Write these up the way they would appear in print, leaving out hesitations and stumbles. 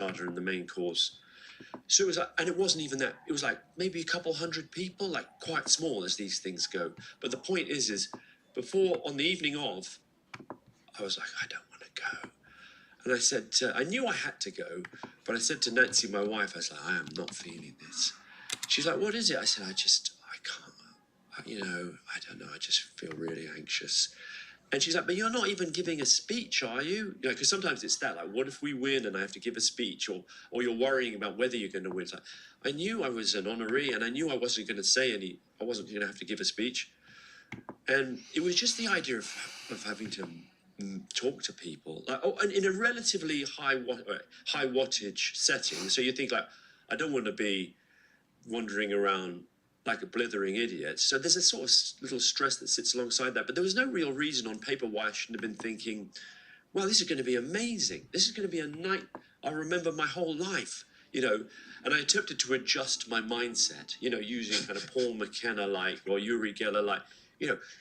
starter and the main course. So it was like, and it wasn't even that. It was like maybe a couple hundred people, like quite small as these things go. But the point is before, on the evening of, I was like, I don't want to go. And I said, I knew I had to go, but I said to Nancy, my wife, I was like, I am not feeling this. She's like, what is it? I said, I can't, I don't know. I just feel really anxious. And she's like, but you're not even giving a speech, are you? Because sometimes it's that, like, what if we win and I have to give a speech, or you're worrying about whether you're going to win. It's like, I knew I was an honoree, and I knew I wasn't going to I wasn't going to have to give a speech. And it was just the idea of having to talk to people, and in a relatively high wattage setting. So you think, like, I don't want to be wandering around like a blithering idiot. So there's a sort of little stress that sits alongside that. But there was no real reason on paper why I shouldn't have been thinking, well, this is going to be amazing. This is going to be a night I'll remember my whole life, And I attempted to adjust my mindset, using kind of Paul McKenna-like or Uri Geller-like,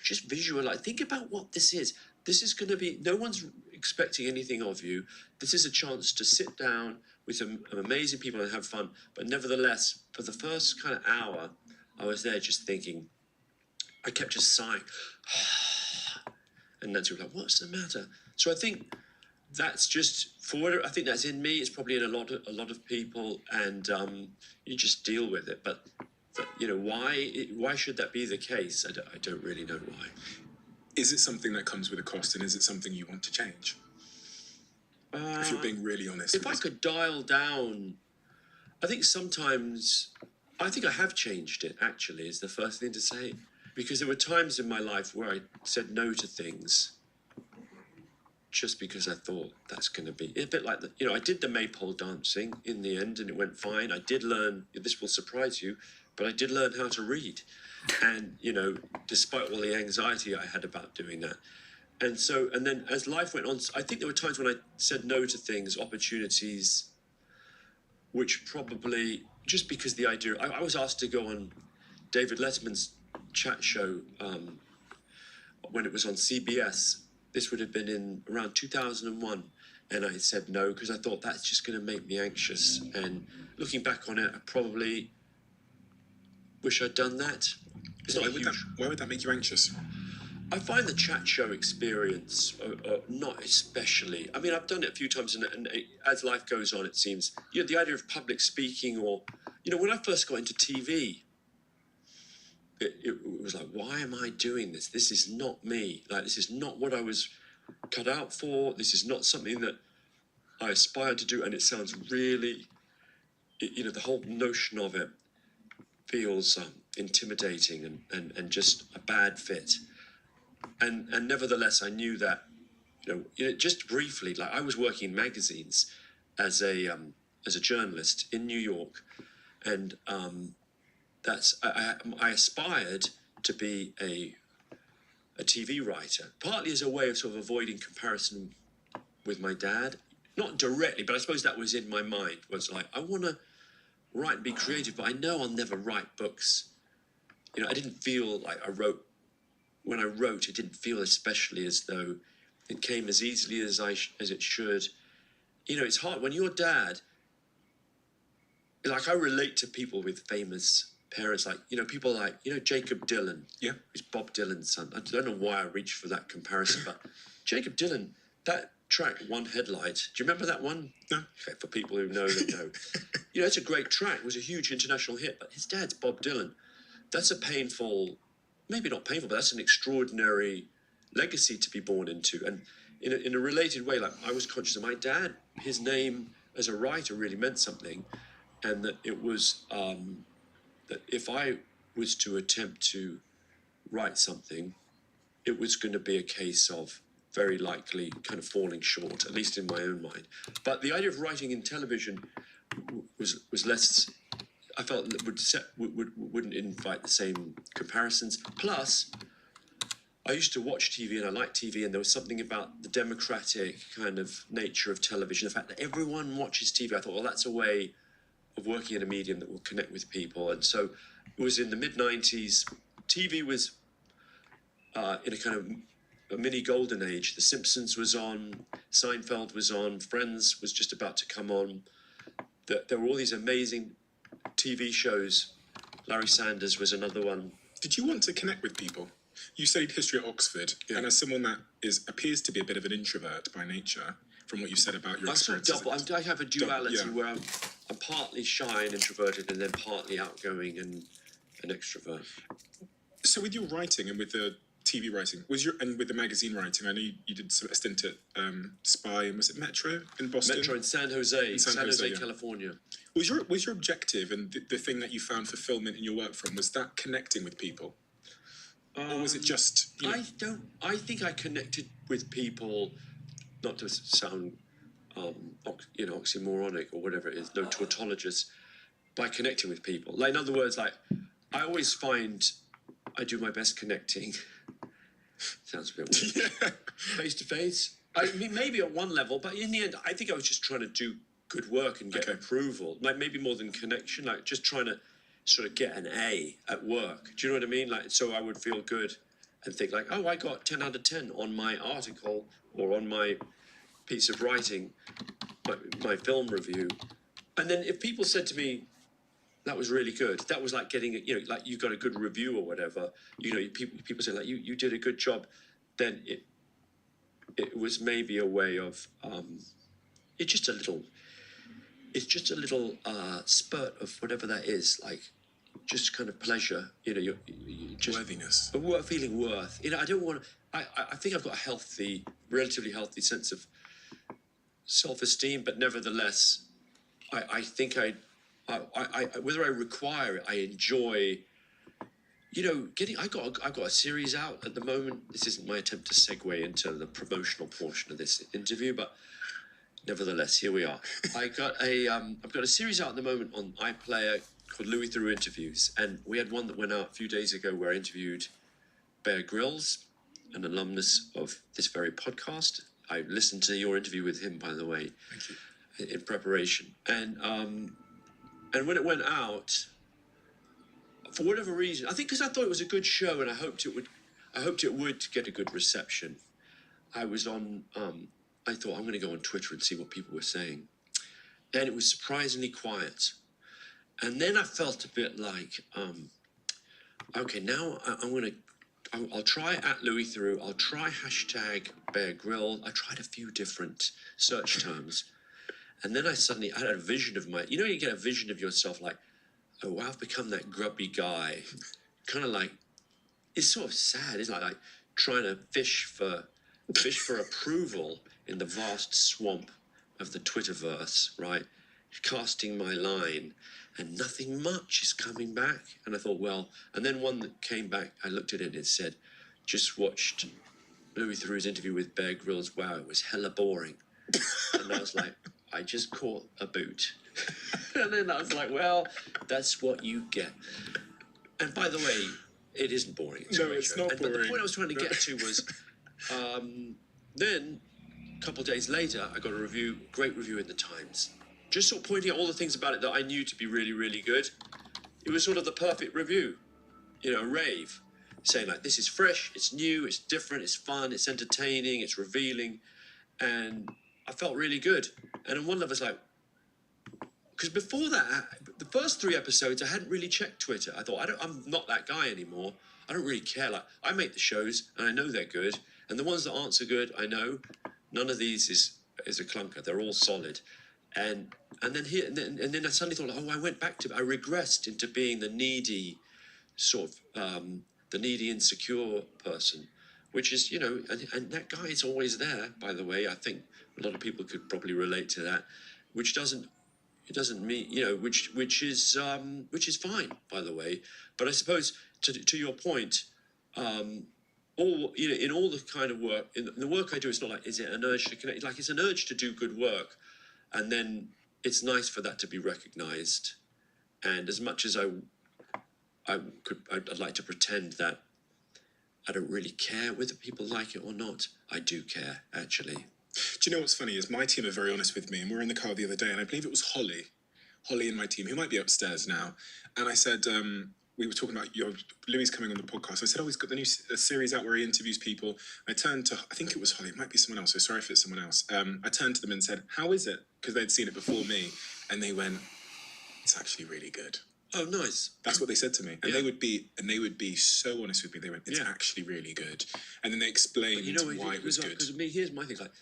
just visualize. Think about what this is. This is going to be, no one's expecting anything of you. This is a chance to sit down with some amazing people and have fun. But nevertheless, for the first kind of hour, I was there just thinking, I kept just sighing. And Nancy was like, what's the matter? So I think that's just, I think that's in me. It's probably in a lot of people, and you just deal with it. But why should that be the case? I don't really know why. Is it something that comes with a cost, and is it something you want to change? If you're being really honest. If I could dial down, I think I have changed it, actually, is the first thing to say. Because there were times in my life where I said no to things just because I thought that's going to be a bit like I did the maypole dancing in the end, and it went fine. I did learn, this will surprise you, but I did learn how to read. And, despite all the anxiety I had about doing that. And then as life went on, I think there were times when I said no to things, opportunities, which probably, just because the idea, I was asked to go on David Letterman's chat show when it was on CBS. This would have been in around 2001. And I said no, because I thought that's just going to make me anxious. And looking back on it, I probably wish I'd done that. Why would that make you anxious? I find the chat show experience not especially. I mean, I've done it a few times, and as life goes on, it seems, the idea of public speaking, or, when I first got into TV, it was like, why am I doing this? This is not me. Like, this is not what I was cut out for. This is not something that I aspired to do. And it sounds really, the whole notion of it feels intimidating and just a bad fit. And nevertheless, I knew that, just briefly, like, I was working in magazines as a journalist in New York, and I aspired to be a TV writer, partly as a way of sort of avoiding comparison with my dad, not directly, but I suppose that was in my mind. Was like, I want to write and be creative, but I know I'll never write books. I didn't feel like when I wrote, it didn't feel especially as though it came as easily as it should. It's hard when your dad, like, I relate to people with famous parents, like, people like, Jacob Dylan. Yeah. Who's Bob Dylan's son. I don't know why I reached for that comparison, but Jacob Dylan, that track, One Headlight, do you remember that one? No. Okay, for people who know, they know. It's a great track. It was a huge international hit, but his dad's Bob Dylan. That's a painful, maybe not painful, but that's an extraordinary legacy to be born into. And in a related way, like, I was conscious of my dad, his name as a writer really meant something, and that it was, that if I was to attempt to write something, it was going to be a case of very likely kind of falling short, at least in my own mind. But the idea of writing in television was less, I felt, wouldn't invite the same comparisons. Plus, I used to watch TV, and I liked TV, and there was something about the democratic kind of nature of television, the fact that everyone watches TV. I thought, well, that's a way of working in a medium that will connect with people. And so it was in the mid-90s. TV was in a kind of a mini golden age. The Simpsons was on, Seinfeld was on, Friends was just about to come on. there were all these amazing TV shows. Larry Sanders was another one. Did you want to connect with people? You studied history at Oxford, and as someone that appears to be a bit of an introvert by nature, from what you said about your experiences. I have a duality where I'm partly shy and introverted, and then partly outgoing and an extrovert. So with your writing and with the TV writing, and with the magazine writing, I know you did a stint at Spy, and was it Metro in Boston? Metro in San Jose, California. Was your objective and the thing that you found fulfillment in your work from, was that connecting with people? Or was it just... I think I connected with people, not to sound, oxymoronic or whatever it is, no tautologist, by connecting with people. Like, in other words, like, I always find I do my best connecting. Sounds a bit weird. Face to face. I mean, maybe at one level, but in the end, I think I was just trying to do good work and get approval. Like, maybe more than connection, like just trying to sort of get an A at work. Do you know what I mean? Like, so I would feel good and think like, oh, I got 10 out of 10 on my article or on my piece of writing, my film review. And then if people said to me, that was really good, that was like getting, like you got a good review or whatever, people say like, you did a good job, then it was maybe a way of, it's just a little spurt of whatever that is, like just kind of pleasure, you just worthiness, feeling worth. I don't want to. I think I've got a relatively healthy sense of self-esteem, but nevertheless, I think whether I require it, I enjoy. I got a series out at the moment. This isn't my attempt to segue into the promotional portion of this interview, but nevertheless, here we are. I've got a series out at the moment on iPlayer called Louis Theroux Interviews, and we had one that went out a few days ago where I interviewed Bear Grylls, an alumnus of this very podcast. I listened to your interview with him, by the way. Thank you. In preparation, and when it went out, for whatever reason, I think because I thought it was a good show and I hoped it would get a good reception. I was on. I thought I'm going to go on Twitter and see what people were saying, and it was surprisingly quiet. And then I felt a bit like, okay, now I'll try at Louis Theroux. I'll try hashtag Bear Grill. I tried a few different search terms, and then I had a vision of you get a vision of yourself like, oh, I've become that grubby guy, kind of like, it's sort of sad. It's like trying to fish for approval in the vast swamp of the Twitterverse, right? Casting my line, and nothing much is coming back. And I thought, well, and then one that came back, I looked at it and it said, just watched Louis Theroux's interview with Bear Grylls. Wow, it was hella boring. And I was like, I just caught a boot. And then I was like, well, that's what you get. And by the way, it isn't boring. It's not boring. But the point I was trying to get to was, then a couple of days later, I got a great review in the Times, just sort of pointing out all the things about it that I knew to be really, really good. It was sort of the perfect review, a rave, saying like, this is fresh, it's new, it's different, it's fun, it's entertaining, it's revealing, and I felt really good. And then one of us like, because before that, the first 3 episodes, I hadn't really checked Twitter. I thought, I'm not that guy anymore. I don't really care. Like, I make the shows, and I know they're good, and the ones that aren't so good, I know none of these is a clunker. They're all solid. And then I suddenly thought, I went back I regressed into being the needy, sort of, the needy, insecure person, which is, and that guy is always there, by the way. I think a lot of people could probably relate to that, which doesn't mean, which is fine, by the way. But I suppose to your point, in all the kind of work, in the work I do, it's not like, is it an urge to connect? Like, it's an urge to do good work. And then it's nice for that to be recognized. And as much as I'd like to pretend that I don't really care whether people like it or not, I do care, actually. Do you know what's funny is my team are very honest with me, and we were in the car the other day, and I believe it was Holly in my team, who might be upstairs now. And I said, we were talking about Louis coming on the podcast. I said, oh, he's got the new series out where he interviews people. I turned to, I think it was Holly, it might be someone else, so sorry if it's someone else. I turned to them and said, how is it? Because they'd seen it before me. And they went, it's actually really good. Oh, nice. That's what they said to me. And Yeah. they would be so honest with me. They went, it's Yeah. actually really good. And then they explained why it was good. Because me, here's my thing, like,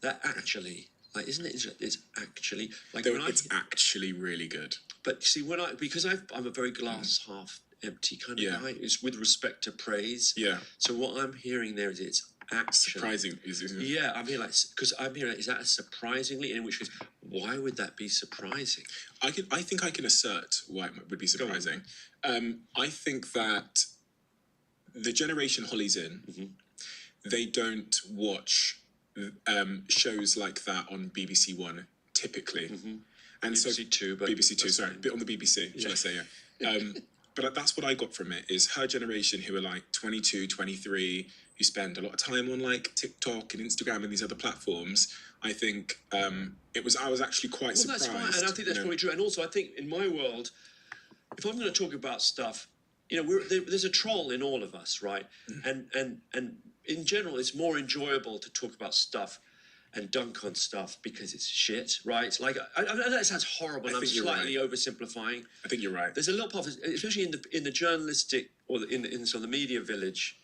that actually, like, isn't it, it's actually, like, They when went, it's actually really good. but see, because I'm a very glass half empty kind of Yeah. guy, it's with respect to praise. Yeah. So what I'm hearing there is it's actually Surprising. Isn't it? Yeah, I mean, like, because I'm hearing, is that a surprisingly? In which case, why would that be surprising? I think I can assert why it would be surprising. I think that the generation Holly's in, they don't watch shows like that on BBC One typically, and BBC Two, but BBC Two, that's sorry, fine. bit on the BBC, shall I say? Yeah. But that's what I got from it, is her generation who are like 22, 23, who spend a lot of time on like TikTok and Instagram and these other platforms. I think I was actually quite surprised. That's fine, and I think that's probably true. And also, I think in my world, if I'm going to talk about stuff, there's a troll in all of us, right? And in general, it's more enjoyable to talk about stuff and dunk on stuff because it's shit, right? Like, I know that sounds horrible, and I'm think you're slightly oversimplifying. I think you're right. There's a little part of it, especially in the journalistic or in sort of the media village.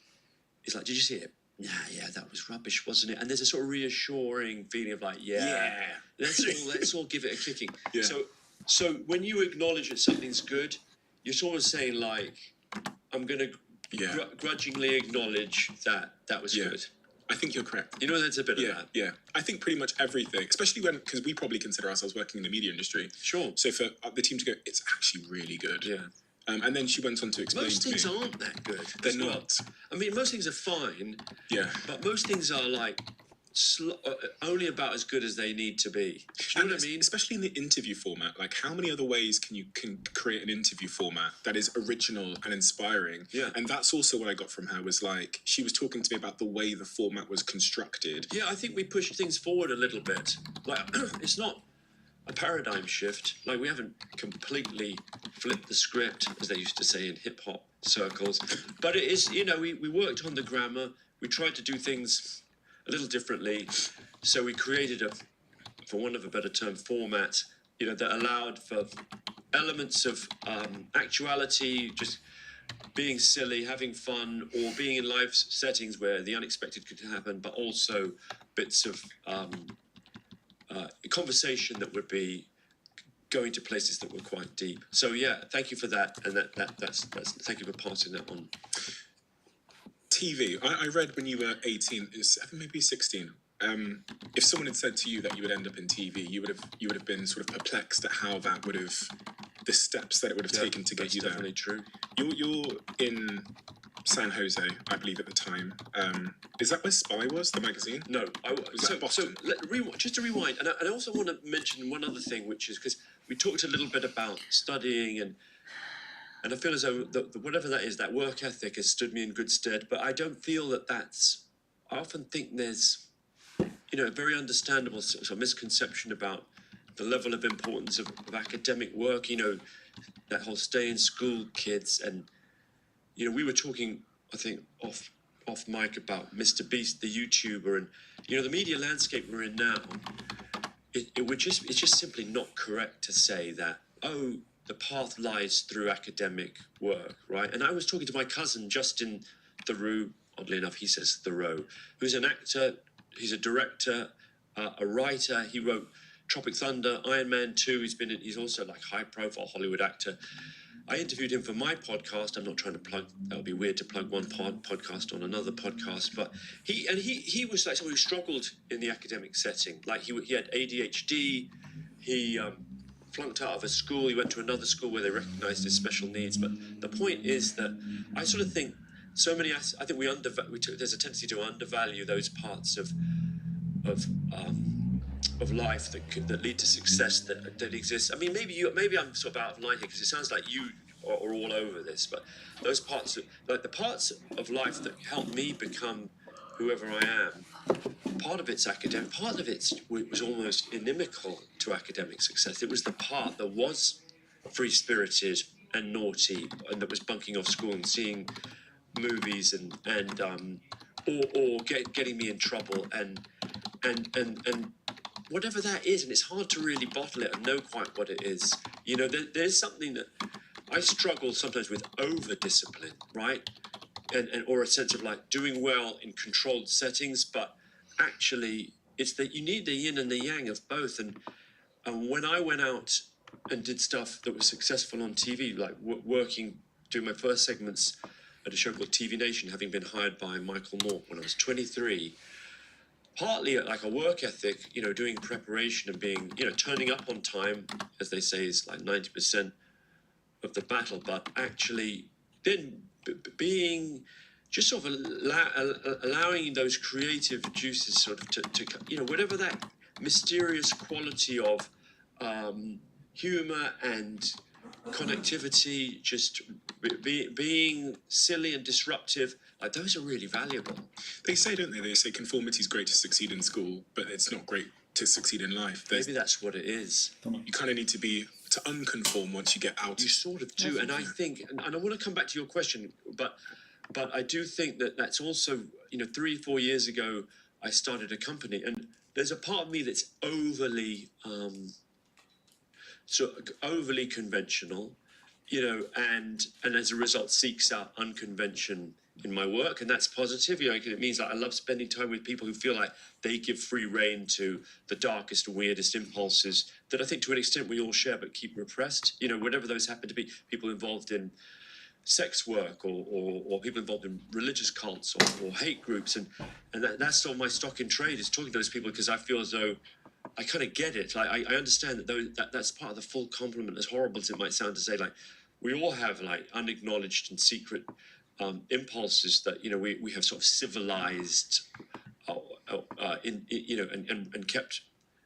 It's like, did you see it? Yeah, that was rubbish, wasn't it? And there's a sort of reassuring feeling of like, let's all give it a kicking. Yeah. So when you acknowledge that something's good, you're sort of saying like, I'm going to grudgingly acknowledge that was good. I think you're correct. There's a bit of that. Yeah. I think pretty much everything, especially because we probably consider ourselves working in the media industry. Sure. So for the team to go, it's actually really good. Yeah. And then she went on to explain Most to me. things aren't that good. They're as well. not. I mean, most things are fine. Yeah. But most things are like only about as good as they need to be. Do you know what I mean? Especially in the interview format. Like, how many other ways can you create an interview format that is original and inspiring? Yeah. And that's also what I got from her, was like, she was talking to me about the way the format was constructed. Yeah, I think we pushed things forward a little bit. Like, it's not a paradigm shift. Like, we haven't completely flipped the script, as they used to say in hip hop circles. But it is, we worked on the grammar. We tried to do things a little differently. So we created for want of a better term, format, that allowed for elements of actuality, just being silly, having fun, or being in live settings where the unexpected could happen, but also bits of conversation that would be going to places that were quite deep. So yeah, thank you for that, and that's thank you for passing that on. TV. I read when you were 18, maybe 16. If someone had said to you that you would end up in TV, you would have been sort of perplexed at how that would have, the steps that it would have taken to get you there. Definitely true. You're in San Jose, I believe, at the time. Is that where Spy was, the magazine? No, Boston? Just to rewind, and I also want to mention one other thing, which is because we talked a little bit about studying, and I feel as though whatever that is, that work ethic has stood me in good stead. But I don't feel that's. I often think there's, a very understandable sort of misconception about the level of importance of academic work. That whole stay in school kids, and we were talking, I think, off mic about Mr. Beast, the YouTuber, and the media landscape we're in now. It's just simply not correct to say that the path lies through academic work, right? And I was talking to my cousin Justin Theroux. Oddly enough, he says Theroux, who's an actor. He's a director, a writer. He wrote Tropic Thunder, Iron Man 2. He's also like high-profile Hollywood actor. I interviewed him for my podcast. I'm not trying to plug. That would be weird to plug one podcast on another podcast. But he was like someone who struggled in the academic setting. Like he had ADHD. He flunked out of a school. He went to another school where they recognised his special needs. But the point is that I sort of think I think there's a tendency to undervalue those parts of life that lead to success that exists. I mean, maybe I'm sort of out of line here because it sounds like you are all over this, but those parts the parts of life that help me become whoever I am, part of it's academic, part of it was almost inimical to academic success. It was the part that was free-spirited, and naughty, and that was bunking off school and seeing movies or getting me in trouble and whatever that is, and it's hard to really bottle it and know quite what it is. There's something that I struggle sometimes with over discipline, right? And or a sense of like doing well in controlled settings, but actually it's that you need the yin and the yang of both. And when I went out and did stuff that was successful on TV, like doing my first segments at a show called TV Nation, having been hired by Michael Moore when I was 23, partly like a work ethic, doing preparation and being, turning up on time, as they say, is like 90% of the battle, but actually then being just sort of allowing those creative juices sort of to whatever that mysterious quality of humor and connectivity, just being silly and disruptive, like those are really valuable. They say, don't they? They say conformity is great to succeed in school, but it's not great to succeed in life. Maybe that's what it is. You kind of need to unconform once you get out. You sort of do, and I think, and I want to come back to your question, but I do think that that's also, 3-4 years ago, I started a company, and there's a part of me that's overly conventional, and as a result seeks out unconvention in my work, and that's positive. It means that I love spending time with people who feel like they give free rein to the darkest, weirdest impulses that I think to an extent we all share but keep repressed. Whatever those happen to be, people involved in sex work or people involved in religious cults or hate groups, and that's all my stock in trade is talking to those people, because I feel as though I kind of get it. Like I understand that that's part of the full complement, as horrible as it might sound to say. Like we all have like unacknowledged and secret impulses that we have sort of civilized, and kept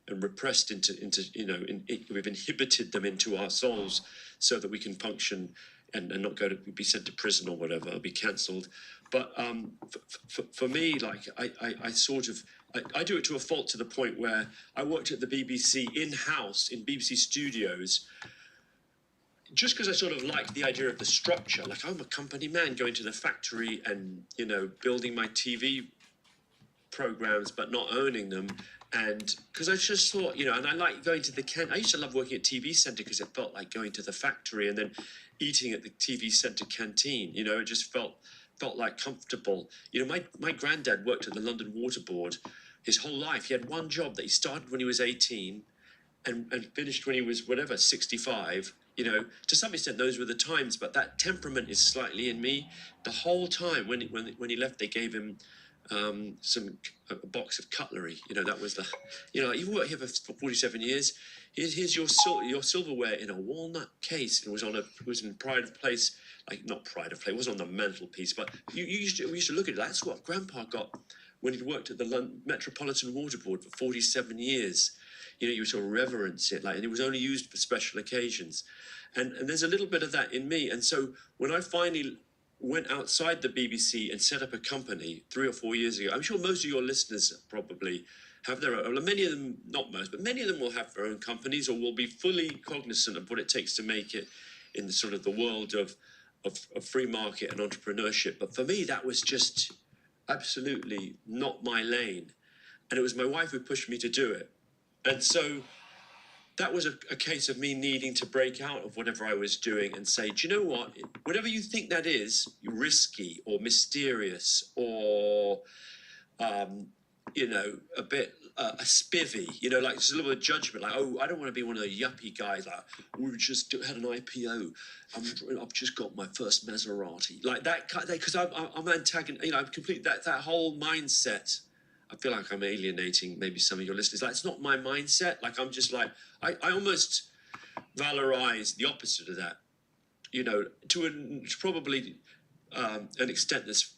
and repressed we've inhibited them into our souls so that we can function and not be sent to prison or whatever, or be cancelled. But for me, like I sort of I do it to a fault, to the point where I worked at the BBC in-house in BBC studios, just because I sort of like the idea of the structure. Like I'm a company man going to the factory and building my TV programs but not owning them. And because I just thought, and I like going to I used to love working at TV Centre because it felt like going to the factory and then eating at the TV Centre canteen. It just felt like comfortable. My granddad worked at the London Water Board his whole life. He had one job that he started when he was 18 and finished when he was 65. To some extent those were the times, but that temperament is slightly in me. The whole time when he left, they gave him a box of cutlery. That was you've worked here for 47 years. Here's your silverware in a walnut case. It was in pride of place, like not pride of place. It wasn't on the mantelpiece, but we used to look at it. That's what Grandpa got when he'd worked at the London Metropolitan Water Board for 47 years. You sort of reverence it, and it was only used for special occasions. And there's a little bit of that in me. And so when I finally went outside the BBC and set up a company 3 or 4 years ago, I'm sure most of your listeners probably have their own. Many of them, not most, but many of them will have their own companies or will be fully cognizant of what it takes to make it in the sort of the world of free market and entrepreneurship. But for me, that was just absolutely not my lane. And it was my wife who pushed me to do it. And so that was a case of me needing to break out of whatever I was doing and say, do you know what? Whatever you think that is, risky or mysterious or, a bit a spivvy, like just a little bit of judgment, like, oh, I don't want to be one of the yuppie guys, like, we just had an IPO, I've just got my first Maserati, like that, because I'm antagonist, I'm complete that whole mindset. I feel like I'm alienating maybe some of your listeners. Like, it's not my mindset. Like, I'm just like, I almost valorize the opposite of that, to probably an extent that's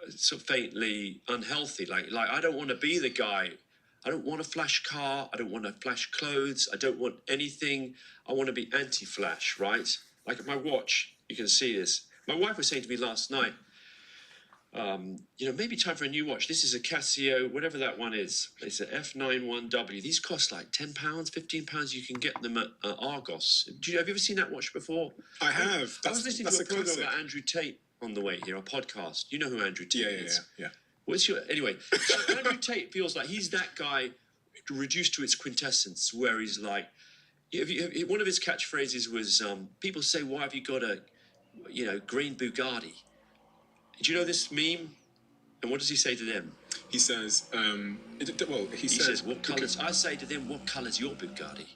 sort of faintly unhealthy. Like I don't want to be the guy. I don't want a flash car. I don't want to flash clothes. I don't want anything. I want to be anti-flash, right? Like my watch, you can see this. My wife was saying to me last night, Maybe time for a new watch. This is a Casio, whatever that one is. It's an F91W. These cost like £10, £15. You can get them at Argos. Have you ever seen that watch before? I have. I was listening to a program classic. about Andrew Tate on the way here, a podcast. You know who Andrew Tate is? Yeah. Anyway, so Andrew Tate feels like he's that guy reduced to its quintessence, where he's like, one of his catchphrases was, people say, why have you got a, green Bugatti? Do you know this meme? And what does he say to them? He says, he says, what colours? I say to them, what colour's your Bugatti?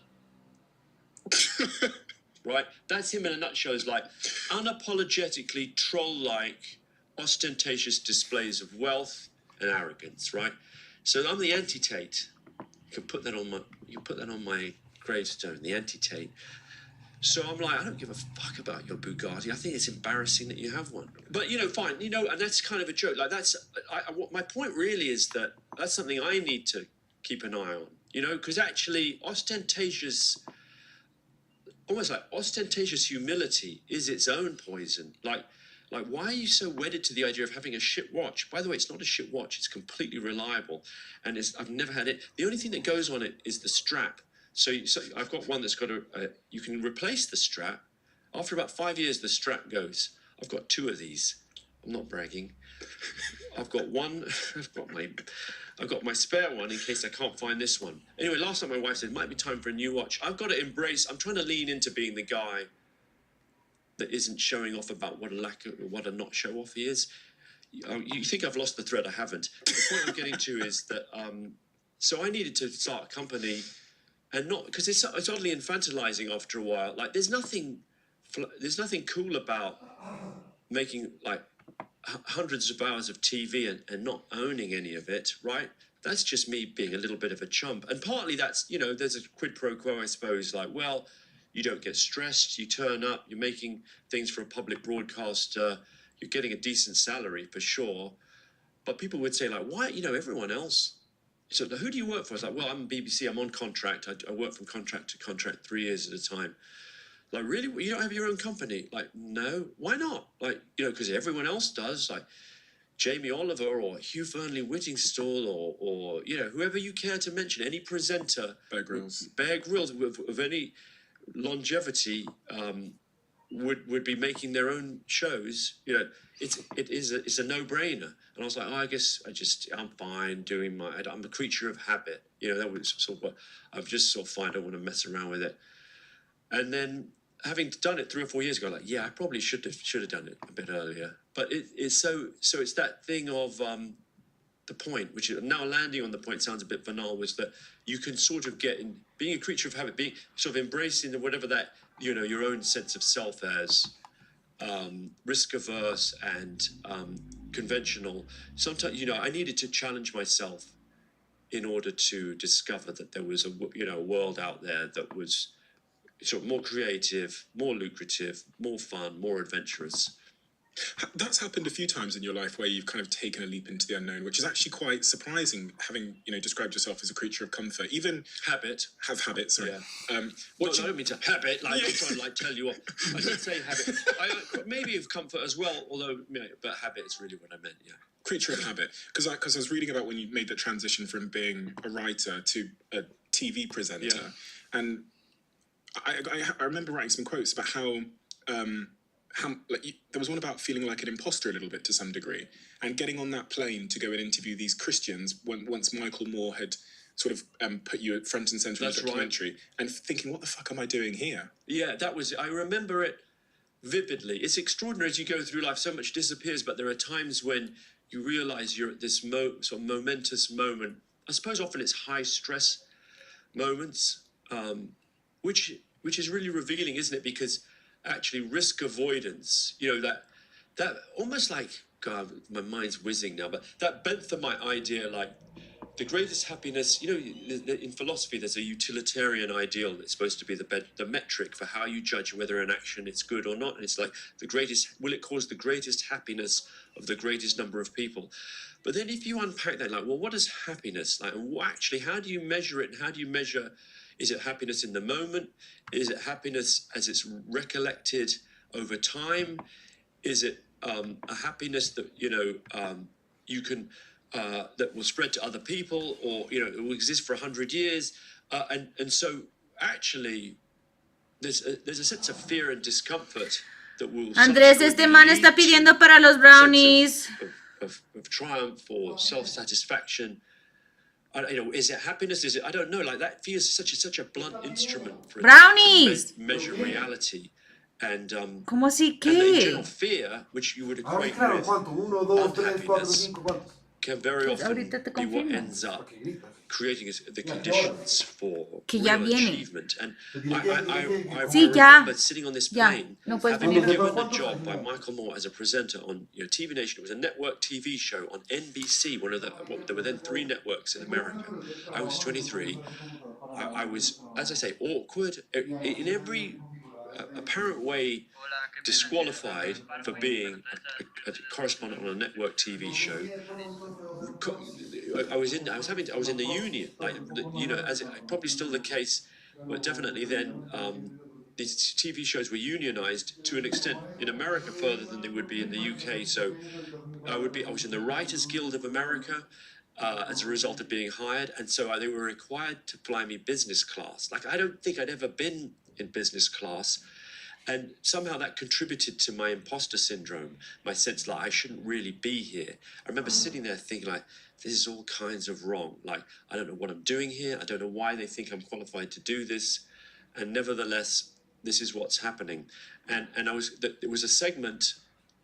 Right? That's him in a nutshell. It's like unapologetically troll-like, ostentatious displays of wealth and arrogance, right? So I'm the anti-Tate. You can put that on my gravestone, the anti-Tate. So I'm like, I don't give a fuck about your Bugatti. I think it's embarrassing that you have one. But, fine. And that's kind of a joke. Like, my point really is that that's something I need to keep an eye on, because actually almost like ostentatious humility is its own poison. Like, why are you so wedded to the idea of having a shit watch? By the way, it's not a shit watch. It's completely reliable. And I've never had it. The only thing that goes on it is the strap. So I've got one that's got you can replace the strap. After about 5 years, the strap goes. I've got two of these. I'm not bragging. I've got one. I've got my spare one in case I can't find this one. Anyway, last night my wife said, it might be time for a new watch. I've got to I'm trying to lean into being the guy that isn't showing off about what a not show off he is. You think I've lost the thread? I haven't. The point I'm getting to is that, so I needed to start a company. And not because it's oddly infantilizing after a while. Like there's nothing cool about making like hundreds of hours of TV and not owning any of it, right? That's just me being a little bit of a chump. And partly that's, there's a quid pro quo, I suppose, like, well, you don't get stressed, you turn up, you're making things for a public broadcaster, you're getting a decent salary for sure. But people would say like, why, everyone else. So who do you work for? I was like, well, I'm BBC, I'm on contract. I work from contract to contract 3 years at a time. Like, really? You don't have your own company? Like, no. Why not? Like, because everyone else does. Like, Jamie Oliver or Hugh Fernley Whittingstall or whoever you care to mention, any presenter. Bear Grylls of any longevity would be making their own shows. It's a no-brainer. And I was like, I guess I'm fine doing I'm a creature of habit. That was sort of what I've just sort of find I don't want to mess around with it. And then having done it 3 or 4 years ago, like, yeah, I probably should have done it a bit earlier. But it's so it's that thing of the point, which now landing on the point sounds a bit banal, was that you can sort of get in being a creature of habit, being sort of embracing whatever that, your own sense of self as risk averse and conventional. Sometimes, I needed to challenge myself in order to discover that there was a world out there that was sort of more creative, more lucrative, more fun, more adventurous. That's happened a few times in your life where you've kind of taken a leap into the unknown, which is actually quite surprising, having described yourself as a creature of comfort. Even habit. Sorry. Yeah. I don't mean to habit. Like I'm trying to tell you off. I did say habit. Maybe of comfort as well. Although, but habit is really what I meant. Yeah. Creature of habit, because I was reading about when you made the transition from being a writer to a TV presenter, and I remember writing some quotes about how there was one about feeling like an imposter a little bit to some degree, and getting on that plane to go and interview these Christians once Michael Moore had sort of put you at front and centre in the documentary, right. And thinking, what the fuck am I doing here? Yeah, I remember it vividly. It's extraordinary as you go through life, so much disappears, but there are times when you realise you're at this sort of momentous moment. I suppose often it's high stress moments, which is really revealing, isn't it? Because actually risk avoidance, that almost like, God, my mind's whizzing now, but that Benthamite idea, like the greatest happiness, in philosophy, there's a utilitarian ideal that's supposed to be the metric for how you judge whether an action is good or not. And it's like will it cause the greatest happiness of the greatest number of people? But then if you unpack that, like, well, what is happiness? Like, actually, how do you measure it? And how do you measure, is it happiness in the moment? Is it happiness as it's recollected over time? Is it a happiness that you can that will spread to other people, or it will exist for 100 years, and so actually there's a sense of fear and discomfort that will Andrés, este man está pidiendo para los brownies. Of triumph or self-satisfaction. Is it happiness? Is it? I don't know. Like, that fear is such a blunt instrument for brownies to measure reality, and ¿Cómo así and the qué? general fear, which you would equate with unhappiness, can very often be what ends up creating the conditions for real achievement. And I remember sitting on this plane, having been given a job by Michael Moore as a presenter on TV Nation. It was a network TV show on NBC, there were then 3 networks in America. I was 23. I was, as I say, awkward in every apparent way, disqualified for being a correspondent on a network TV show. I was in the union, as it probably still the case, but definitely then these TV shows were unionized to an extent in America further than they would be in the UK. So I was in the Writers Guild of America as a result of being hired, and so they were required to fly me business class. Like, I don't think I'd ever been in business class. And somehow that contributed to my imposter syndrome, my sense that I shouldn't really be here. I remember sitting there thinking, like, this is all kinds of wrong. Like, I don't know what I'm doing here. I don't know why they think I'm qualified to do this. And nevertheless, this is what's happening. And there was a segment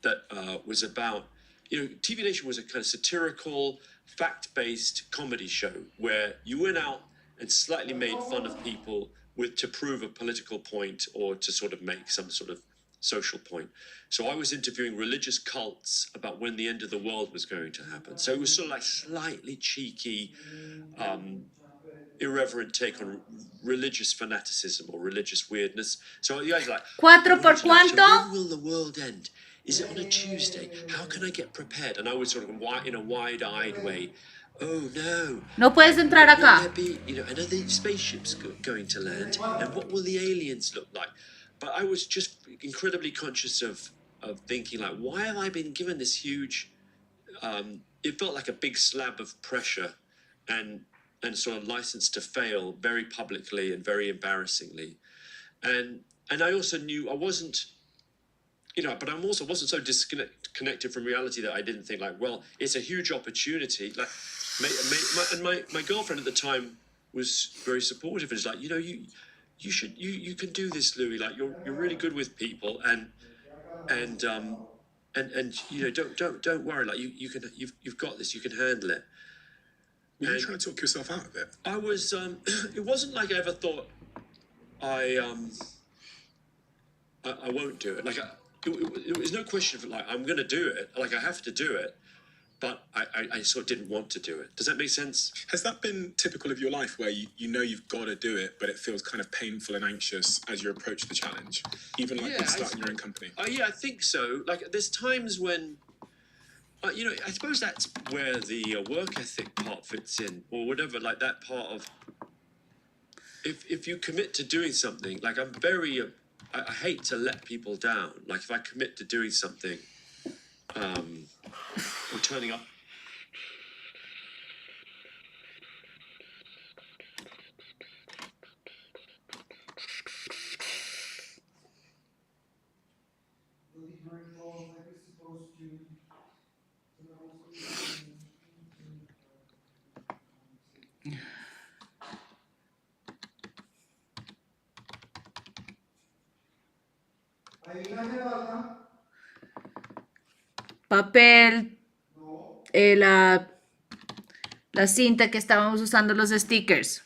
that was about, TV Nation was a kind of satirical, fact-based comedy show where you went out and slightly made fun of people to prove a political point or to sort of make some sort of social point. So I was interviewing religious cults about when the end of the world was going to happen. So it was sort of like slightly cheeky, irreverent take on religious fanaticism or religious weirdness. So the guy's like, ¿4 por cuánto? So when will the world end? Is it on a Tuesday? How can I get prepared? And I was sort of in a wide-eyed way. Oh no! No puedes entrar acá. Will there be, are the spaceships going to land? And what will the aliens look like? But I was just incredibly conscious of thinking, like, why have I been given this huge? It felt like a big slab of pressure, and sort of license to fail very publicly and very embarrassingly. And I also knew I wasn't. But I also wasn't so disconnected from reality that I didn't think, like, well, it's a huge opportunity. Like, my girlfriend at the time was very supportive. It's like, you can do this, Louis. Like, you're really good with people, and don't worry. Like, you've got this. You can handle it. Were you trying to talk yourself out of it? I was. It wasn't like I ever thought I won't do it. Like, it was no question of, like, I'm going to do it. Like, I have to do it. But I sort of didn't want to do it. Does that make sense? Has that been typical of your life, where you know you've got to do it, but it feels kind of painful and anxious as you approach the challenge, even like with starting your own company? Yeah, I think so. Like, there's times when, I suppose that's where the work ethic part fits in, or whatever. Like, that part of, if you commit to doing something, like, I'm very, I hate to let people down. Like, if I commit to doing something, or turning up. Papel, la cinta que estábamos usando, los stickers.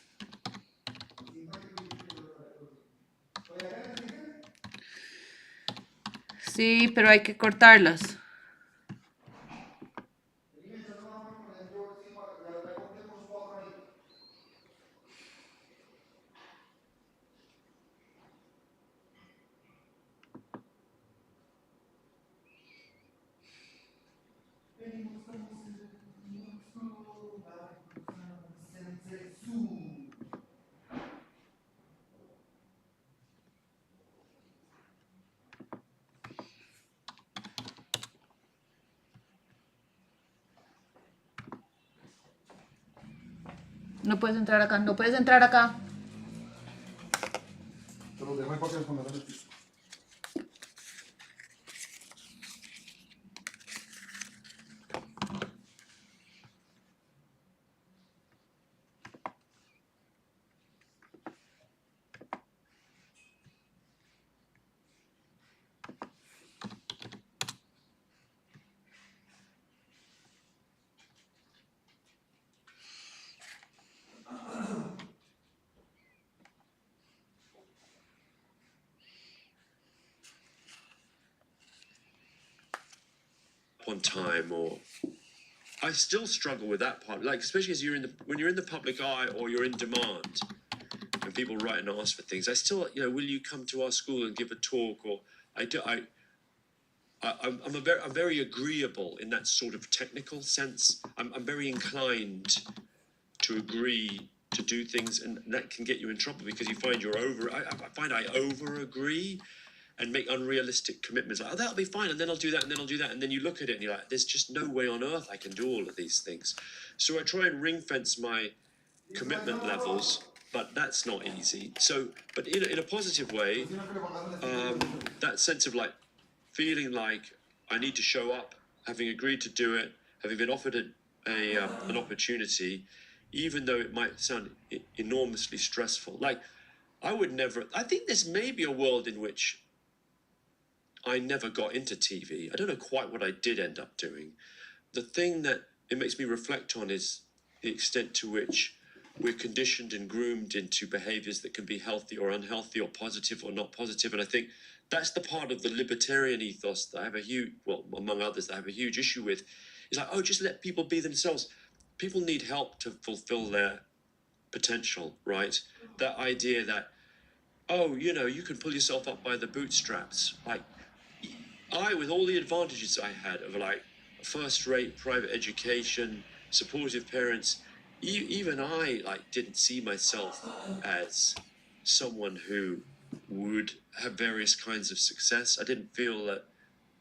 Sí, pero hay que cortarlas. No puedes entrar acá, no puedes entrar acá. Te los dejo ahí para que los pongas en el piso. On time, or I still struggle with that part. Like, especially as when you're in the public eye or you're in demand, and people write and ask for things. I still, will you come to our school and give a talk? Or I'm very agreeable in that sort of technical sense. I'm very inclined to agree to do things, and that can get you in trouble because you find I find I over agree and make unrealistic commitments. Like, oh, that'll be fine, and then I'll do that, and then I'll do that, and then you look at it and you're like, there's just no way on earth I can do all of these things. So I try and ring fence my commitment levels, but that's not easy. So, but in a positive way, that sense of like feeling like I need to show up, having agreed to do it, having been offered an opportunity, even though it might sound enormously stressful. Like, I think there's maybe a world in which I never got into TV. I don't know quite what I did end up doing. The thing that it makes me reflect on is the extent to which we're conditioned and groomed into behaviors that can be healthy or unhealthy or positive or not positive. And I think that's the part of the libertarian ethos that I have among others, that I have a huge issue with. It's like, oh, just let people be themselves. People need help to fulfill their potential, right? That idea that, oh, you can pull yourself up by the bootstraps. Like, with all the advantages I had of like a first-rate private education, supportive parents, even I didn't see myself as someone who would have various kinds of success. I didn't feel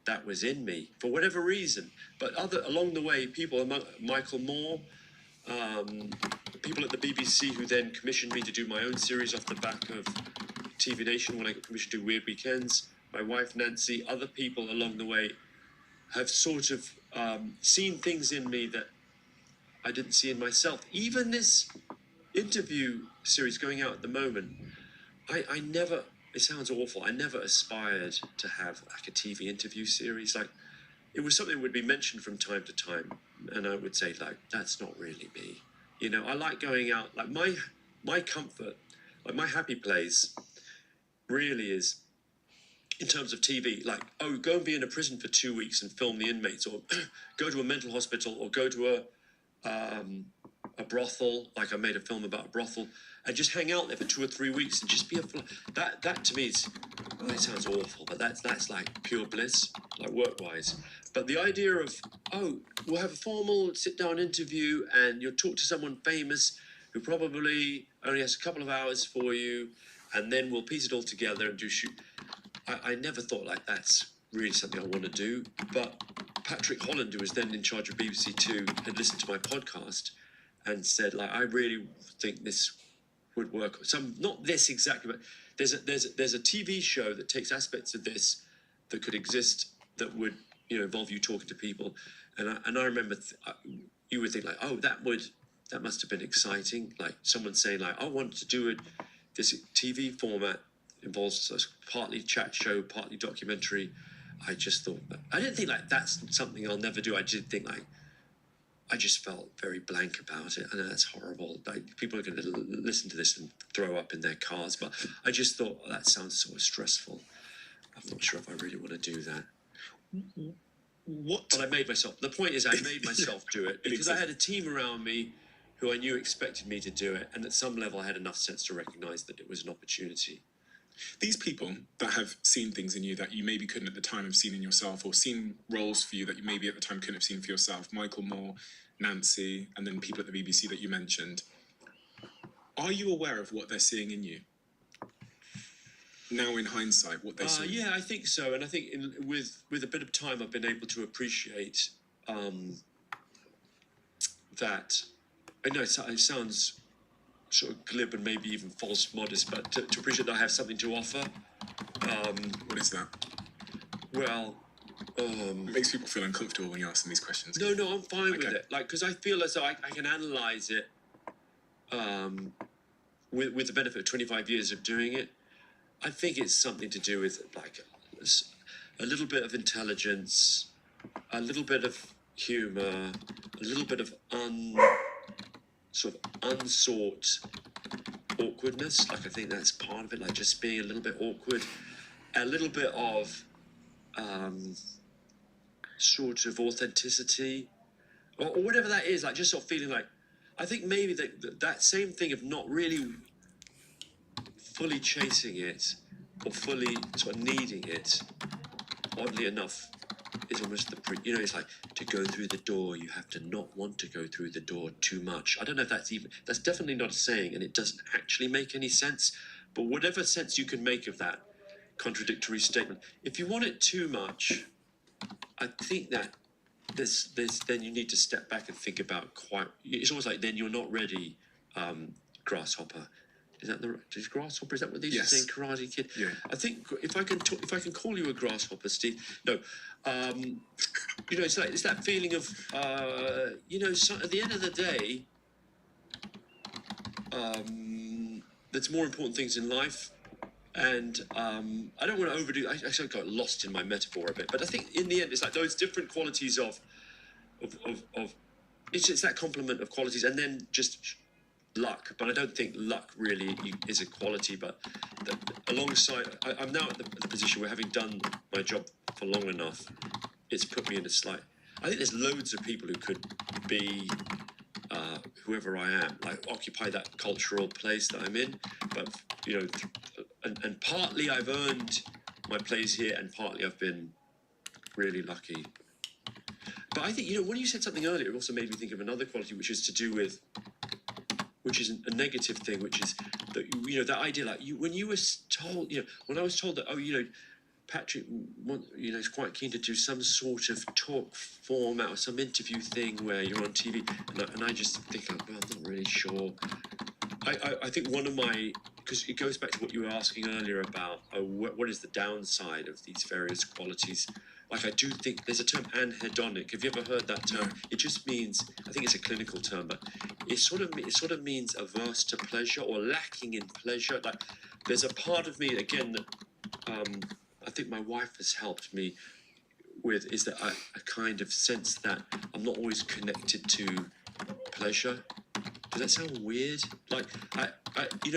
that was in me for whatever reason. But along the way, people, Michael Moore, people at the BBC who then commissioned me to do my own series off the back of TV Nation when I got commissioned to do Weird Weekends, my wife Nancy, other people along the way have sort of seen things in me that I didn't see in myself. Even this interview series going out at the moment, I never, it sounds awful, I never aspired to have like a TV interview series. Like, it was something that would be mentioned from time to time, and I would say, like, that's not really me. I like going out, like my comfort, like my happy place really is in terms of TV, like, oh, go and be in a prison for 2 weeks and film the inmates, or go to a mental hospital, or go to a brothel, like I made a film about a brothel, and just hang out there for 2 or 3 weeks and just be that to me is, it sounds awful, but that's like pure bliss, like work-wise. But the idea of, oh, we'll have a formal sit-down interview and you'll talk to someone famous who probably only has a couple of hours for you, and then we'll piece it all together and do shoot. I never thought like that's really something I want to do. But Patrick Holland, who was then in charge of BBC Two, had listened to my podcast and said, like, I really think this would work. Not this exactly, but there's a TV show that takes aspects of this that could exist that would involve you talking to people, and I remember you would think like, oh, that must have been exciting. Like someone saying like, I want to do this TV format involves partly chat show, partly documentary. I just thought, I didn't think like that's something I'll never do. I did think like, I just felt very blank about it. I know that's horrible. Like, people are going to listen to this and throw up in their cars, but I just thought, that sounds sort of stressful. I'm not sure if I really want to do that. What? But I made myself. The point is, I made myself do it because I had a team around me who I knew expected me to do it, and at some level, I had enough sense to recognise that it was an opportunity. These people that have seen things in you that you maybe couldn't at the time have seen in yourself, or seen roles for you that you maybe at the time couldn't have seen for yourself, Michael Moore, Nancy, and then people at the BBC that you mentioned, are you aware of what they're seeing in you? Now in hindsight, what they see? Yeah, I think so. And I think with a bit of time, I've been able to appreciate that. I know it sounds sort of glib and maybe even false modest, but to appreciate that I have something to offer. What is that? Well, It makes people feel uncomfortable when you ask them these questions. no, I'm fine with Okay. it. Like, because I feel as though I can analyze it with the benefit of 25 years of doing it. I think it's something to do with like a little bit of intelligence, a little bit of humor, a little bit of sort of unsought awkwardness. Like, I think that's part of it, like just being a little bit awkward, a little bit of sort of authenticity, or whatever that is, like just sort of feeling like, I think maybe that same thing of not really fully chasing it or fully sort of needing it, oddly enough, is almost it's like to go through the door, you have to not want to go through the door too much. I don't know if that's definitely not a saying, and it doesn't actually make any sense, but whatever sense you can make of that contradictory statement, if you want it too much, I think that there's then you need to step back and think about it's almost like then you're not ready, grasshopper. Is that is grasshopper? Is that what they used to say in Karate Kid? Yeah. I think if I can call you a grasshopper, Steve. No, it's that feeling of so at the end of the day, there's more important things in life. And I don't want to overdo. I actually got lost in my metaphor a bit, but I think in the end, it's like those different qualities of it's that complement of qualities, and then just luck. But I don't think luck really is a quality. But alongside, I'm now at the position where, having done my job for long enough, it's put me in a slight. I think there's loads of people who could be whoever I am, like occupy that cultural place that I'm in, but and partly I've earned my place here, and partly I've been really lucky. But I think, when you said something earlier, it also made me think of another quality, which is to do with, which is a negative thing, which is that, that idea, like when you were told, when I was told that, Patrick, is quite keen to do some sort of talk format or some interview thing where you're on TV, and I just think, I'm not really sure. I think one of my, because it goes back to what you were asking earlier about what is the downside of these various qualities. Like, I do think there's a term, anhedonic. Have you ever heard that term? It just means, I think it's a clinical term, but it sort of means averse to pleasure or lacking in pleasure. Like, there's a part of me, again, that I think my wife has helped me with, is that I kind of sense that I'm not always connected to pleasure. Does that sound weird? Like, I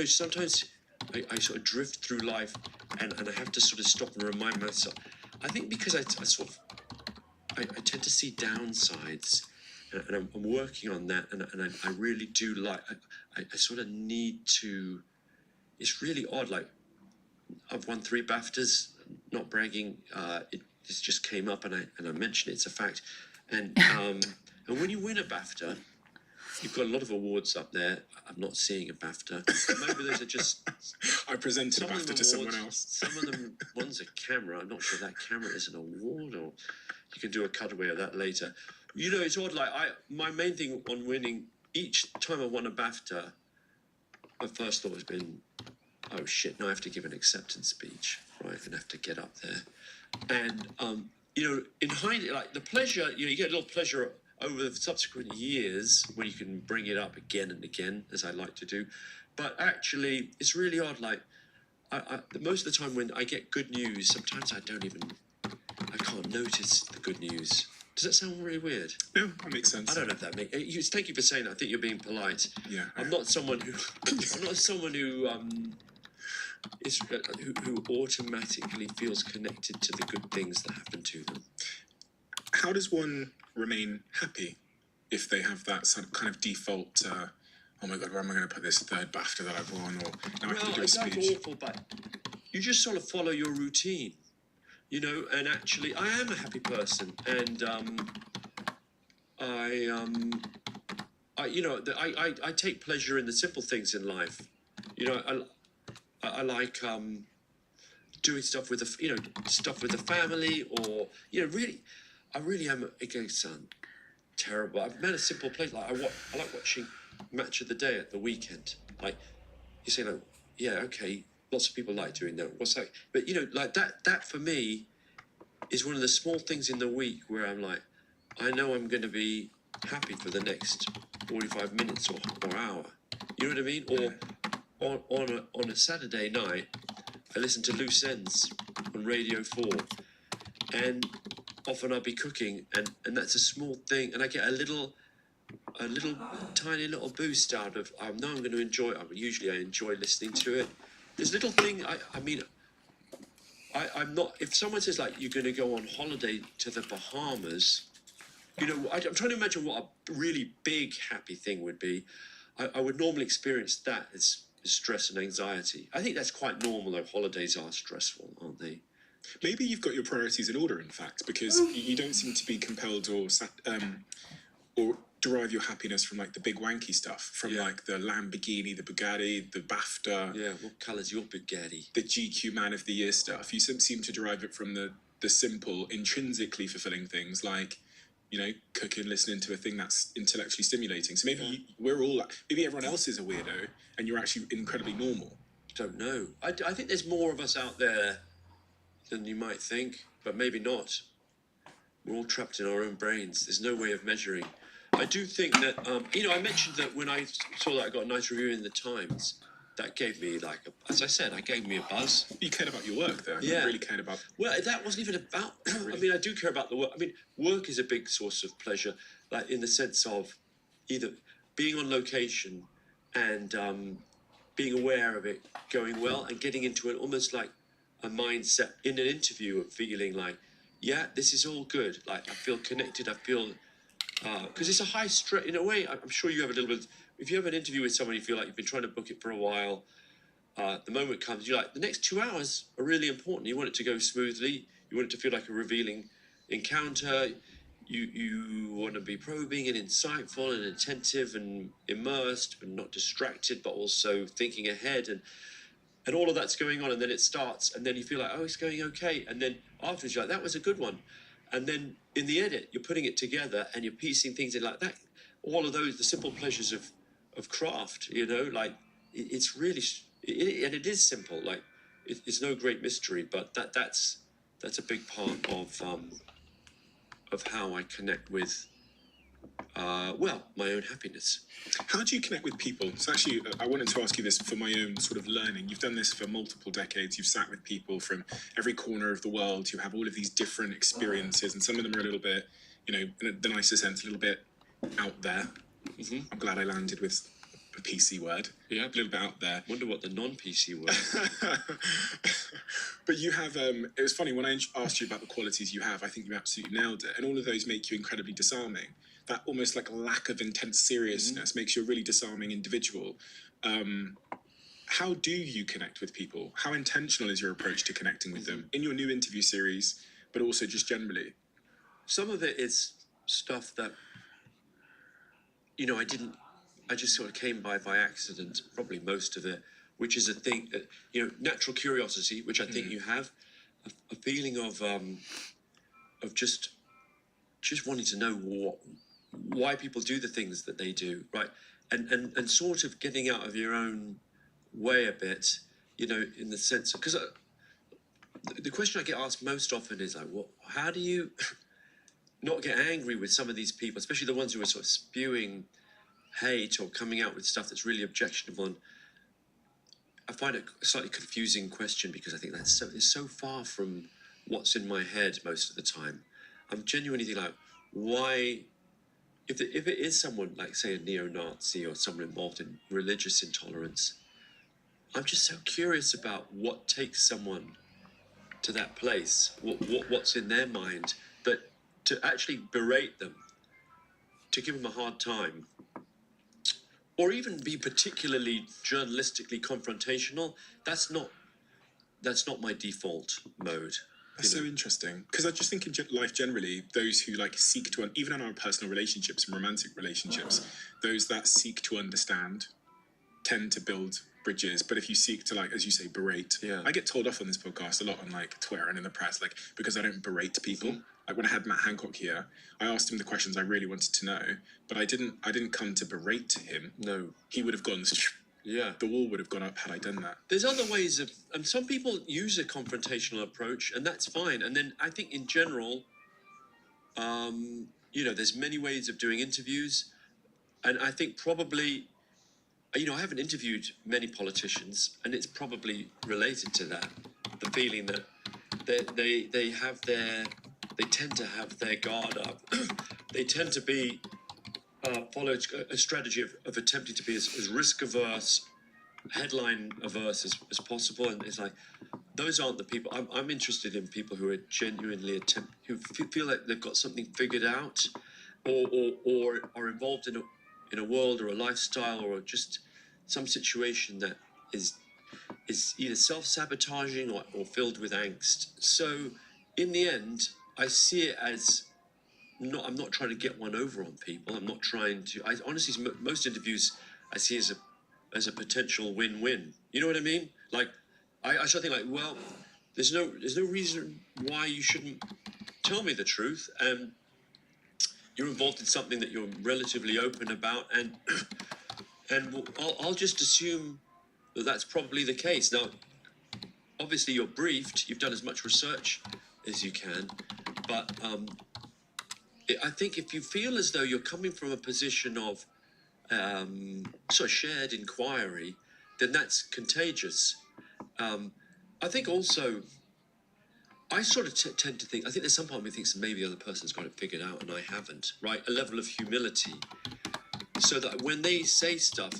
sometimes I sort of drift through life, and I have to sort of stop and remind myself. I think because I tend to see downsides, and I'm working on that, and I really do like, I sort of need to, it's really odd, like, I've won 3 BAFTAs, not bragging, this just came up, and I mentioned it's a fact, and when you win a BAFTA, you've got a lot of awards up there. I'm not seeing a BAFTA. Maybe those are just... I presented a BAFTA to someone else. Some of them, one's a camera. I'm not sure that camera is an award, or you can do a cutaway of that later. It's odd. Like, my main thing on winning, each time I won a BAFTA, my first thought has been, oh shit, now I have to give an acceptance speech, right? And I have to get up there. And, in hindsight, like, the pleasure, you get a little pleasure over the subsequent years when you can bring it up again and again, as I like to do. But actually, it's really odd. Like, most of the time when I get good news, sometimes I can't notice the good news. Does that sound really weird? No, that makes sense. I don't know if that makes... Thank you for saying that. I think you're being polite. Yeah. I'm not someone who who automatically feels connected to the good things that happen to them. How does one remain happy if they have that sort of kind of default, oh my God, where am I going to put this 3rd BAFTA that I've won, or now I have to do a speech? That's awful, but you just sort of follow your routine, and actually I am a happy person, and I take pleasure in the simple things in life. I like doing stuff with the family, or really, I really am. It goes sound terrible. I've met a simple place. Like, I like watching Match of the Day at the weekend. Like you say, like, yeah, okay, lots of people like doing that. What's that? But you know, like that for me is one of the small things in the week where I'm like, I know I'm going to be happy for the next 45 minutes or hour. You know what I mean? Or on a Saturday night, I listen to Loose Ends on Radio 4, and often I'll be cooking, and that's a small thing, and I get a little tiny little boost out of. I know I'm going to enjoy it. Usually I enjoy listening to it. This little thing. I mean, I'm not. If someone says like you're going to go on holiday to the Bahamas, you know, I'm trying to imagine what a really big happy thing would be. I would normally experience that as stress and anxiety. I think that's quite normal, though. Holidays are stressful, aren't they? Maybe you've got your priorities in order, in fact, because you don't seem to be compelled or derive your happiness from like the big wanky stuff, from like the Lamborghini, the Bugatti, the BAFTA. Yeah, what colour's your Bugatti? The GQ Man of the Year stuff. You seem to derive it from the simple, intrinsically fulfilling things like, you know, cooking, listening to a thing that's intellectually stimulating. So maybe we're all, maybe everyone else is a weirdo and you're actually incredibly normal. Don't know. I think there's more of us out there than you might think, but maybe not. We're all trapped in our own brains. There's no way of measuring. I do think that, you know, I mentioned that when I saw that I got a nice review in the Times, that gave me like, as I said, that gave me a buzz. You cared about your work, though. Yeah. You really cared about. Well, that wasn't even about. I mean, I do care about the work. I mean, work is a big source of pleasure, like in the sense of either being on location and being aware of it going well and getting into it almost like a mindset in an interview of feeling like, yeah, this is all good. Like I feel connected. I feel because it's a high stress in a way. I'm sure you have a little bit. If you have an interview with someone, you feel like you've been trying to book it for a while. The moment comes, you're like, the next 2 hours are really important. You want it to go smoothly. You want it to feel like a revealing encounter. You want to be probing and insightful and attentive and immersed, but not distracted, but also thinking ahead. And all of that's going on, and then it starts, and then you feel like, oh, it's going okay. And then afterwards, you're like, that was a good one. And then in the edit, you're putting it together and you're piecing things in like that. All of those, the simple pleasures of craft, you know, like it's really, and it is simple. Like it's no great mystery, but that's a big part of how I connect with, well, my own happiness. How do you connect with people? So actually, I wanted to ask you this for my own sort of learning. You've done this for multiple decades. You've sat with people from every corner of the world who have all of these different experiences, and some of them are a little bit, you know, in the nicest sense, a little bit out there. Mm-hmm. I'm glad I landed with a PC word. Yeah, a little bit out there. Wonder what the non-PC word. But you have, it was funny, when I asked you about the qualities you have, I think you absolutely nailed it. And all of those make you incredibly disarming. That almost like lack of intense seriousness makes you a really disarming individual. How do you connect with people? How intentional is your approach to connecting with them in your new interview series, but also just generally? Some of it is stuff that, you know, I just sort of came by accident, probably most of it, which is a thing, you know, natural curiosity, which I think you have, a feeling of just wanting to know why people do the things that they do, right? And sort of getting out of your own way a bit, you know, in the sense, because the question I get asked most often is like, well, how do you not get angry with some of these people, especially the ones who are sort of spewing hate or coming out with stuff that's really objectionable? And I find it a slightly confusing question because I think it's so far from what's in my head most of the time. I'm genuinely thinking like, why, if it is someone like, say, a neo-Nazi or someone involved in religious intolerance, I'm just so curious about what takes someone to that place, what's in their mind, that to actually berate them, to give them a hard time, or even be particularly journalistically confrontational, that's not my default mode. That's so interesting, because I just think in life generally, those who like seek to, even in our personal relationships and romantic relationships, those that seek to understand tend to build bridges. But if you seek to, like, as you say, berate, I get told off on this podcast a lot on like Twitter and in the press, like, because I don't berate people. Like when I had Matt Hancock here, I asked him the questions I really wanted to know, but I didn't come to berate him. No, he would have gone Yeah. The wall would have gone up had I done that. There's other ways of, and some people use a confrontational approach, and that's fine. And then I think in general, there's many ways of doing interviews, and I think probably, I haven't interviewed many politicians, and it's probably related to that, the feeling that they tend to have their guard up. They tend to be follow a strategy of attempting to be as risk averse, headline averse as possible, and it's like those aren't the people. I'm interested in people who are genuinely who feel like they've got something figured out, or are involved in a world or a lifestyle or just some situation that is either self-sabotaging or filled with angst. So in the end, I see it as I'm not trying to get one over on people. I'm not trying to. I honestly, most interviews I see as a potential win-win. You know what I mean? Like, I sort of think like, well, there's no reason why you shouldn't tell me the truth, and you're involved in something that you're relatively open about, and I'll just assume that that's probably the case. Now, obviously, you're briefed. You've done as much research as you can, but I think if you feel as though you're coming from a position of sort of shared inquiry, then that's contagious. I think also, I sort of tend to think, I think there's some part of me thinks maybe the other person's got it figured out and I haven't, right? A level of humility. So that when they say stuff,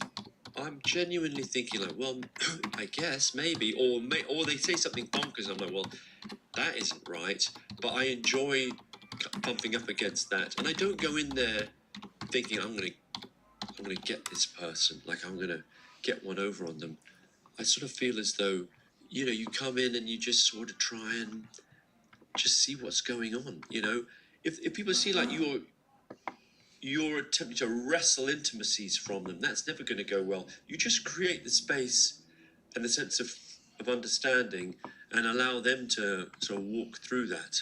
I'm genuinely thinking like, well, I guess maybe, or they say something bonkers. I'm like, well, that isn't right. But I enjoy bumping up against that, and I don't go in there thinking I'm gonna get this person, like I'm gonna get one over on them. I sort of feel as though, you come in and you just sort of try and just see what's going on. If people see like you're attempting to wrestle intimacies from them, that's never going to go well. You just create the space and the sense of understanding and allow them to sort of walk through that.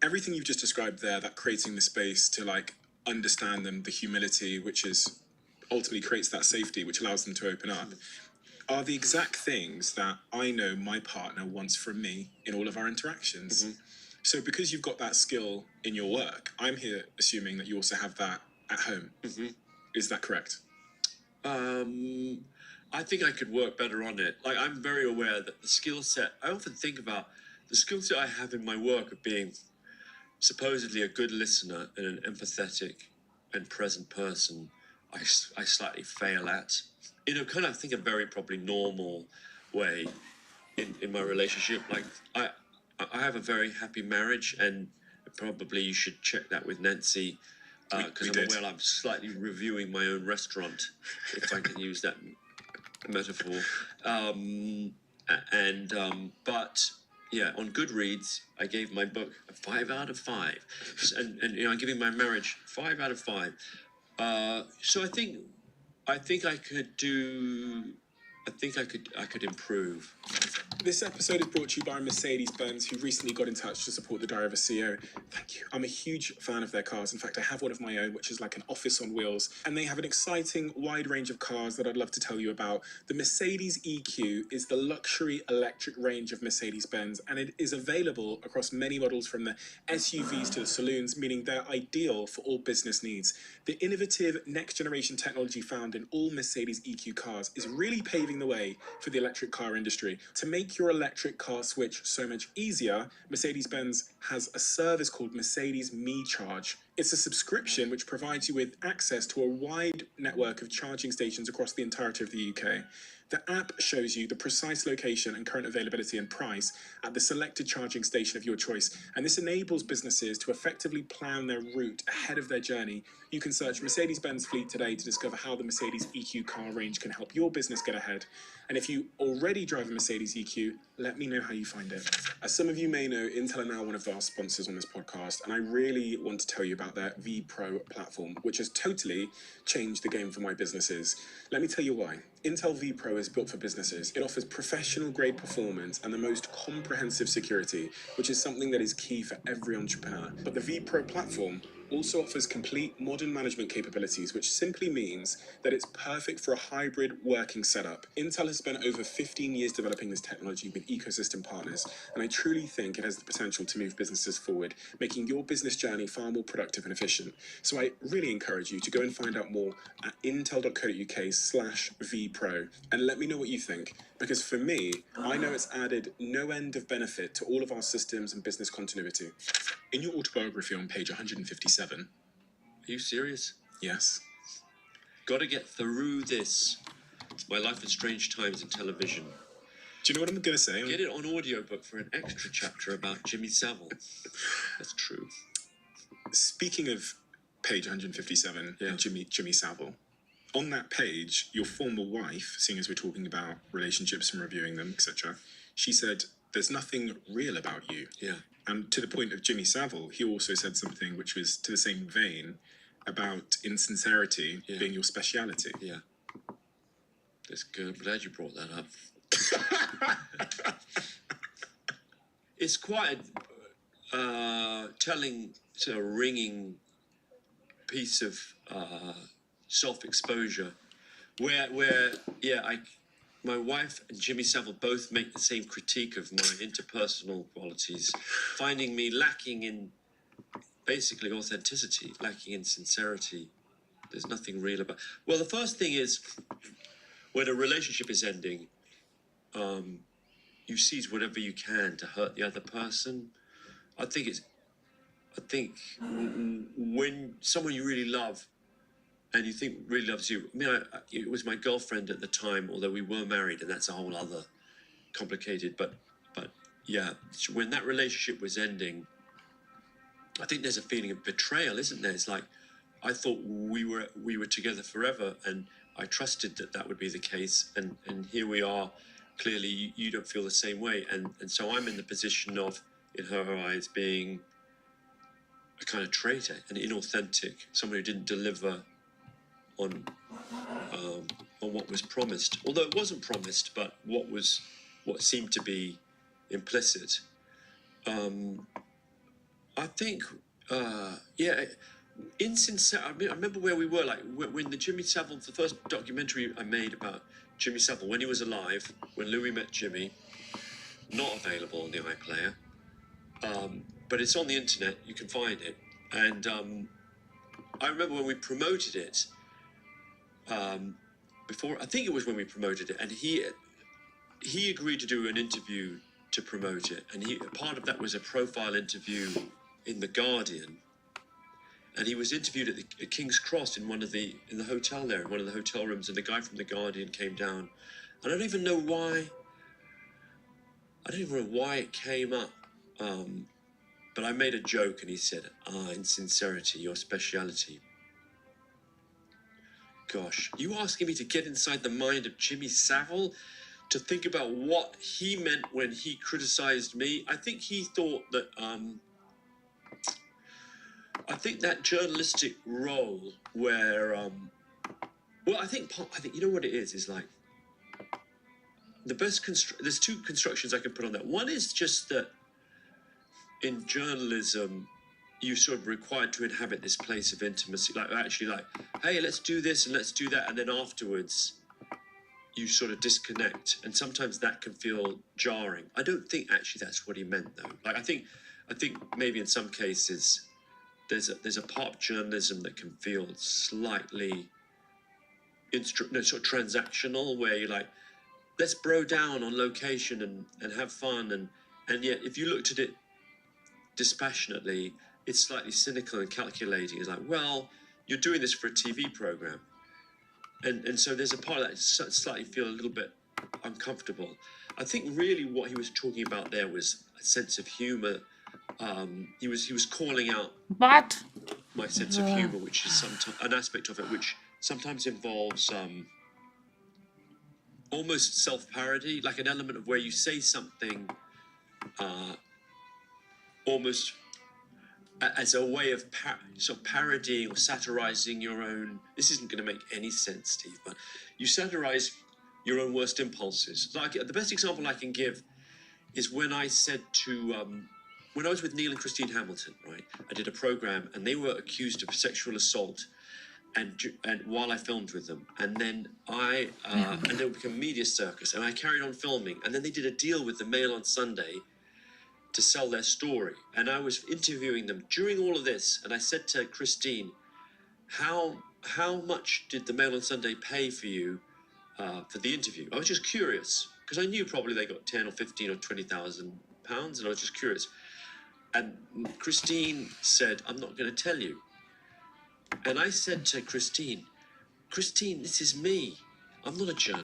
Everything you've just described there, that creating the space to like understand them, the humility, which is ultimately creates that safety, which allows them to open up, are the exact things that I know my partner wants from me in all of our interactions. Mm-hmm. So because you've got that skill in your work, I'm here assuming that you also have that at home. Mm-hmm. Is that correct? I think I could work better on it. Like, I'm very aware that the skill set, I often think about the skill set I have in my work of being supposedly a good listener and an empathetic and present person, I slightly fail at. In a kind of, I think, a very probably normal way in my relationship. Like, I have a very happy marriage, and probably you should check that with Nancy, because I'm slightly reviewing my own restaurant, if I can use that metaphor. But yeah, on Goodreads, I gave my book a 5 out of 5, and I'm giving my marriage 5 out of 5. So I think I could do. I think I could improve. This episode is brought to you by Mercedes-Benz, who recently got in touch to support the Diary of a CEO. Thank you. I'm a huge fan of their cars. In fact, I have one of my own, which is like an office on wheels. And they have an exciting, wide range of cars that I'd love to tell you about. The Mercedes EQ is the luxury electric range of Mercedes-Benz, and it is available across many models from the SUVs to the saloons, meaning they're ideal for all business needs. The innovative next-generation technology found in all Mercedes EQ cars is really paving the way for the electric car industry. To make your electric car switch so much easier, Mercedes-Benz has a service called Mercedes Me Charge. It's a subscription which provides you with access to a wide network of charging stations across the entirety of the UK. The app shows you the precise location and current availability and price at the selected charging station of your choice, and this enables businesses to effectively plan their route ahead of their journey. You can search Mercedes-Benz fleet today to discover how the Mercedes EQ car range can help your business get ahead. And if you already drive a Mercedes EQ, let me know how you find it. As some of you may know, Intel are now one of our sponsors on this podcast, and I really want to tell you about their vPro platform, which has totally changed the game for my businesses. Let me tell you why. Intel vPro is built for businesses. It offers professional-grade performance and the most comprehensive security, which is something that is key for every entrepreneur. But the vPro platform also offers complete modern management capabilities, which simply means that it's perfect for a hybrid working setup. Intel has spent over 15 years developing this technology with ecosystem partners, and I truly think it has the potential to move businesses forward, making your business journey far more productive and efficient. So I really encourage you to go and find out more at intel.co.uk/vpro, and let me know what you think, because for me, I know it's added no end of benefit to all of our systems and business continuity. In your autobiography on page 157, Are you serious? yes, Got to get through this. My Life in Strange Times in television. do you know what I'm going to say? Get it on audiobook for an extra chapter about Jimmy Savile. That's true. Speaking of page 157 Yeah. and Jimmy Savile, on that page, your former wife, seeing as we're talking about relationships and reviewing them, etc., she said, "There's nothing real about you." Yeah. And to the point of Jimmy Savile, he also said something which was to the same vein about insincerity being your speciality. Yeah. That's good. I'm glad you brought that up. It's quite a telling, sort of ringing piece of self-exposure, where my wife and Jimmy Savile both make the same critique of my interpersonal qualities, finding me lacking in basically authenticity, lacking in sincerity. There's nothing real about. Well, the first thing is when a relationship is ending, you seize whatever you can to hurt the other person. I think when someone you really love and you think really loves you. I mean, it was my girlfriend at the time, although we were married, and that's a whole other complicated. But yeah, when that relationship was ending, I think there's a feeling of betrayal, isn't there? It's like I thought we were together forever, and I trusted that would be the case, and here we are. Clearly, you don't feel the same way, and so I'm in the position of, in her eyes, being a kind of traitor, an inauthentic, someone who didn't deliver on what was promised, although it wasn't promised, but what seemed to be implicit. I think, insincere. I mean, I remember where we were, like when the Jimmy Savile, the first documentary I made about Jimmy Savile when he was alive, when Louis met Jimmy, not available on the iPlayer, but it's on the internet. You can find it, and I remember when we promoted it. Before, I think it was when we promoted it, and he agreed to do an interview to promote it, and part of that was a profile interview in The Guardian, and he was interviewed at King's Cross in the hotel there, in one of the hotel rooms, and the guy from The Guardian came down, and I don't even know why it came up, but I made a joke, and he said, insincerity, your speciality. Gosh, you asking me to get inside the mind of Jimmy Savile to think about what he meant when he criticized me? I think he thought that, I think that journalistic role where, I think you know what it is like, the best, there's two constructions I can put on that. One is just that in journalism, you sort of required to inhabit this place of intimacy, like hey, let's do this and let's do that, and then afterwards you sort of disconnect, and sometimes that can feel jarring. I don't think actually that's what he meant, though. Like I think maybe in some cases there's a part of journalism that can feel slightly sort of transactional, where you're like, let's bro down on location and have fun, and yet if you looked at it dispassionately, it's slightly cynical and calculating. It's like, well, you're doing this for a TV program, and so there's a part of that slightly feel a little bit uncomfortable. I think really what he was talking about there was a sense of humor. He was calling out But my sense of humor, which is sometimes an aspect of it which sometimes involves almost self-parody, like an element of where you say something almost as a way of sort of parodying or satirizing your own. This isn't going to make any sense, Steve, but you satirize your own worst impulses. Like the best example I can give is when I said to when I was with Neil and Christine Hamilton, right, I did a program and they were accused of sexual assault, and while I filmed with them, and then and they would become media circus, and I carried on filming, and then they did a deal with the Mail on Sunday to sell their story, and I was interviewing them during all of this, and I said to Christine, how much did the Mail on Sunday pay for you for the interview? I was just curious because I knew probably they got 10 or 15 or 20,000 pounds, and I was just curious. And Christine said, "I'm not going to tell you." And I said to Christine, "Christine, this is me. I'm not a journalist.